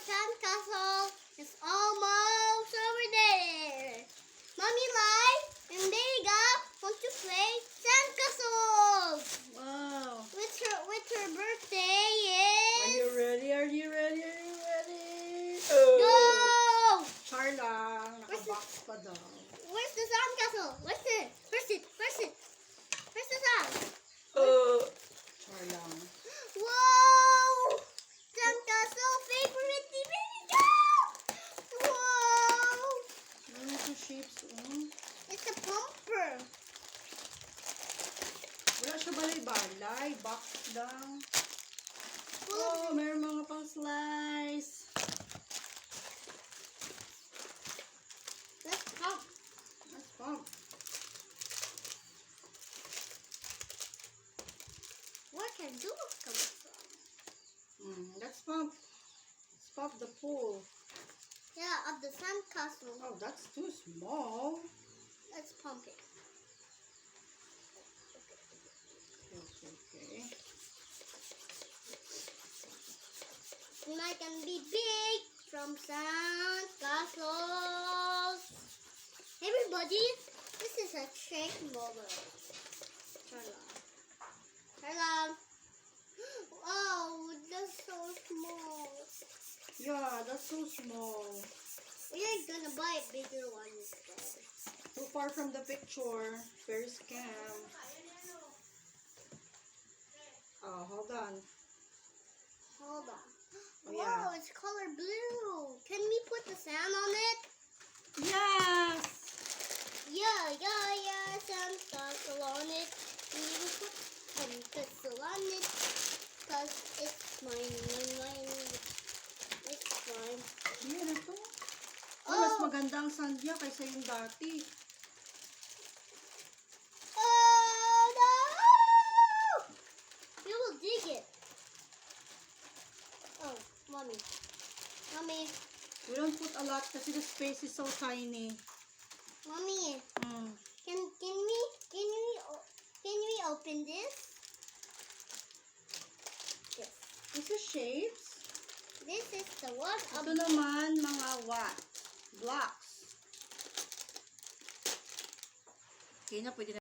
sandcastle is almost over there. Mommy Lai and Vega want to play sandcastles. Wow. With her birthday Are is... you ready? Are you ready? Are you ready? Go! Char lang. Nakabox pa daw. Where's the sandcastle? Where's it? Where's the sand? Char lang. Whoa! Sandcastle favorite Vega! Whoa! Ano sa shapes? It's a pumper. Wala siya balay-balay. Box lang. Full Oh, meron mga pang slice. Let's pump. Let's pump. Where can those come from? Let's pump. Let's pump the pool. Yeah, of the sandcastle. Oh, that's too small. Let's pump it. Okay. And I can be big from sandcastles. Everybody, this is a trick model. Turn on. Oh, that's so small. Yeah, that's so small. We're gonna buy a bigger one instead. Too far from the picture. Very scam. Oh, hold on. Hold on. Oh, Whoa, yeah. it's color blue. Can we put the sand on it? Yes! Yeah, sandcastle on it. We will put sandcastle on it. Cause it's mine. It's fine. Yan ito. Oh, Oh. mas maganda ang sand niya kaysa yung dati. Oh no! We will dig it. Oh, mommy. We don't put a lot kasi the space is so tiny. Mommy, Mm. can we open this? Yes. This is shapes. This is the one of Ito naman mga what? Blocks. Okay na, pwede na.